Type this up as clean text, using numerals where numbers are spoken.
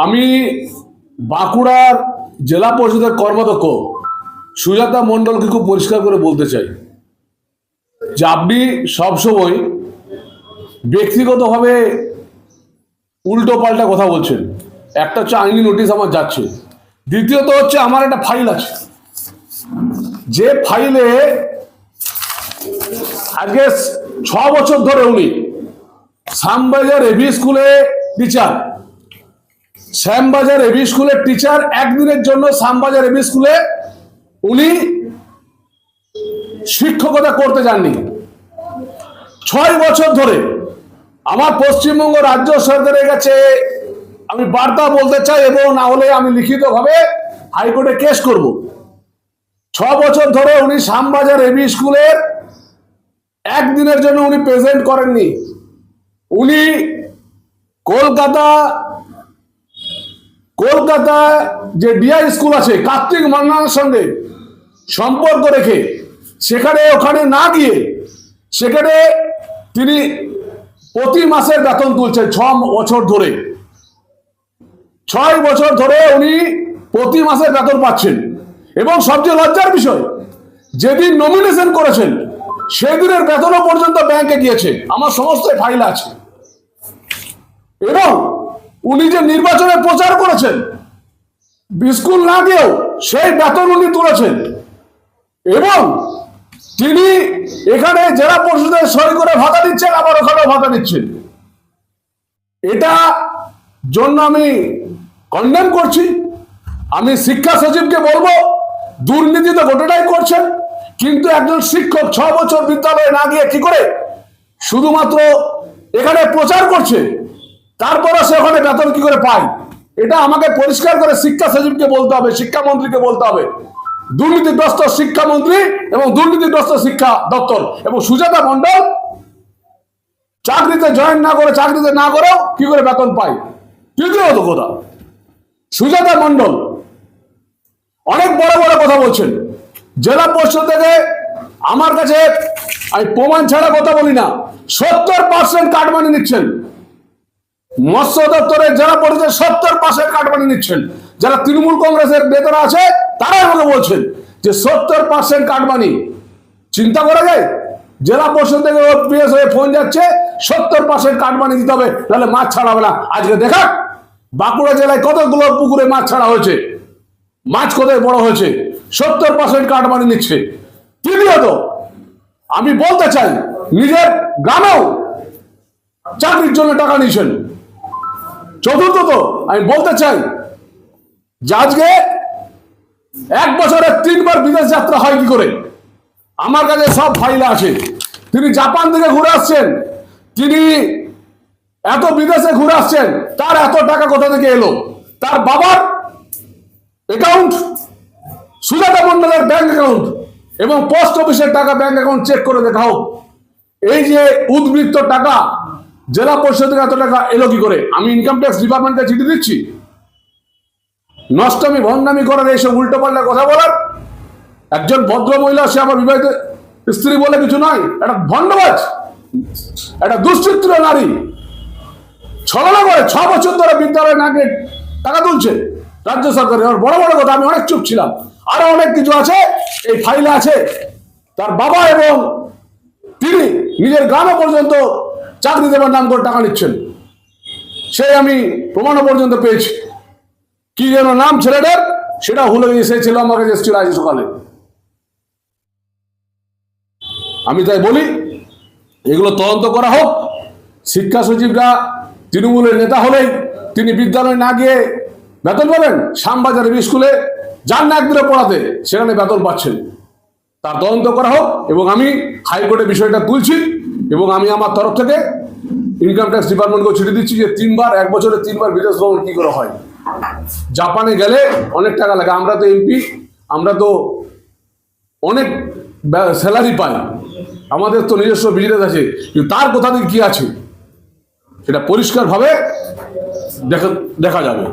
আমি বাঁকুড়ার জেলা পরিষদের কর্মাধ্যক্ষ সুজাতা মণ্ডলকে খুব পরিষ্কার করে বলতে চাই যে আপনি সবসময় ব্যক্তিগতভাবে উল্টো পাল্টা কথা বলছেন। একটা হচ্ছে আইনি নোটিশ আমার যাচ্ছে, দ্বিতীয়ত হচ্ছে আমার একটা ফাইল আছে, যে ফাইলে আজকে 6 বছর ধরে উনি শ্যামবাজার এবি স্কুলে টিচার, শ্যামবাজার এবি স্কুলের টিচার, একদিনের জন্য শ্যামবাজার এবি স্কুলে উনি শিক্ষকতা করতে যাননি। 6 বছর ধরে আমার পশ্চিমবঙ্গ রাজ্য সরকারের কাছে আমি বার্তা বলতে চাই, এবং না হলে আমি লিখিতভাবে হাইকোর্টে কেস করব। 6 বছর ধরে উনি শ্যামবাজার এবি স্কুলের একদিনের জন্য উনি প্রেজেন্ট করেননি। উনি কলকাতা যে ডিআই স্কুল আছে কার্তিক মান্নানের সঙ্গে সম্পর্ক রেখে ওখানে না গিয়ে সেখানে তিনি প্রতি মাসের বেতন তুলছেন 6 বছর ধরে। 6 বছর ধরে উনি প্রতি মাসের বেতন পাচ্ছেন, এবং সবচেয়ে লজ্জার বিষয়, যেদিন নমিনেশন করেছেন সেদিনের বেতনও পর্যন্ত ব্যাংকে গিয়েছে। আমার সমস্ত ফাইল আছে। এবং উনি যে নির্বাচনে প্রচার করেছেন স্কুল না গিয়েও সেই বেতন উনি তুলেছেন, এবং তিনি এখানে জেলা পরিষদের সই করে ভাতা দিচ্ছেন, আবার ওখানেও ভাতা দিচ্ছেন। এটা জন্য আমি কন্ডেম করছি। আমি শিক্ষা সচিবকে বলবো, দুর্নীতি তো গোটাটাই করছেন, কিন্তু একজন শিক্ষক 6 বছর বিদ্যালয়ে না গিয়ে কি করে শুধুমাত্র এখানে প্রচার করছে, তারপরে সে ওখানে বেতন কি করে পায়? এটা আমাকে পরিষ্কার করে শিক্ষা সচিবকে বলতে হবে, শিক্ষামন্ত্রীকে বলতে হবে। দুর্নীতিগ্রস্ত শিক্ষামন্ত্রী এবং দুর্নীতিগ্রস্ত শিক্ষা দপ্তর এবং সুজাতা মণ্ডল চাকরিতে জয়েন না করে, চাকরিতে না করেও কি করে বেতন পায়? তৃতীয়ত কথা, সুজাতা মণ্ডল অনেক বড় বড় কথা বলছেন। জেলা পরিষদ থেকে আমার কাছে, আমি প্রমাণ ছাড়া কথা বলি না, 70% কাটমানি নিচ্ছেন। মৎস্য দপ্তরের জেলা পরিষদের 70% কাটমানি নিচ্ছেন। যারা তৃণমূল কংগ্রেসের নেতারা আছে তারাই আমাকে বলছেন যে 70% কাটমানি। চিন্তা করা যায়? জেলা পরিষদ থেকে ওপিএস হয়ে ফোন যাচ্ছে 70% কাটমানি দিতে হবে, তাহলে মাছ ছাড়া হবে না। আজকে দেখা বাঁকুড়া জেলায় কতগুলো পুকুরে মাছ ছাড়া হয়েছে, মাছ কোথায় বড় হয়েছে, 70% কাটমানি নিচ্ছে। তৃতীয়ত আমি বলতে চাই, নিজের গ্রামেও চাকরির জন্য টাকা নিয়েছেন। চতুর্থত আমি বলতে চাই যে আজকে 1 বছরে 3 বার বিদেশ যাত্রা হয় কি করে? আমার কাছে সব ফাইল আছে। তিনি জাপান থেকে ঘুরে আসছেন, তিনি এত বিদেশে ঘুরে আসছেন, তার এত টাকা কোথা থেকে এলো? তার বাবার অ্যাকাউন্ট, সুজাতা মণ্ডলের ব্যাংক অ্যাকাউন্ট এবং পোস্ট অফিসের টাকা ব্যাংক অ্যাকাউন্ট চেক করে দেখা হোক। এই যে উদ্বৃত্ত টাকা জেলা পরিষদের এত টাকা এলো কি করে? আমি ইনকাম ট্যাক্স ডিপার্টমেন্টে চিঠি দিচ্ছি। নষ্টমী ভণ্ডামি করার, এইসব উল্টো পাল্টা কথা বলার। একজন ভদ্র মহিলা, সে আমার বিবাহিত স্ত্রী বলে কিছু নয়, একটা ভণ্ডবাজ, একটা দুশ্চিত্র নারী, ছলনা করে 6 বছর ধরে বিদ্যালয়ে না গিয়ে টাকা তুলছে রাজ্য সরকারের। বড় বড় কথা, আমি অনেক চুপ ছিলাম। আরো অনেক কিছু আছে, এই ফাইলে আছে। তার বাবা এবং তিনি নিজের গ্রামে পর্যন্ত চাকরি দেবার নাম করে টাকা নিচ্ছেন, সেই আমি প্রমাণও পর্যন্ত পেয়েছি। কি যেন নাম ছেলেটার, সেটা ভুলে গিয়ে সে ছিল আমার কাছে এসেছিল আজ সকালে। আমি তাই বলি, এগুলো তদন্ত করা হোক। শিক্ষা সচিবরা তৃণমূলের নেতা হলেই তিনি বিদ্যালয়ে না গিয়ে বেতন পাবেন। শ্যামবাজার এবি স্কুলে যান না একদিনে পড়াতে, সেখানে বেতন পাচ্ছেন। তার তদন্ত করা হোক, এবং আমি হাইকোর্টে বিষয়টা তুলছি, এবং আমি আমার তরফ থেকে ইনকাম ট্যাক্স ডিপার্টমেন্টকেও চিঠি দিচ্ছি যে 3 বার, 1 বছরে 3 বার বিদেশ ভ্রমণ কি করে হয়? জাপানে গেলে অনেক টাকা লাগে। আমরা তো এমপি, আমরা তো অনেক স্যালারি পাই, আমাদের তো নিজস্ব বিজনেস আছে, কিন্তু তার কোথা থেকে কি আছে সেটা পরিষ্কারভাবে দেখা যাবে।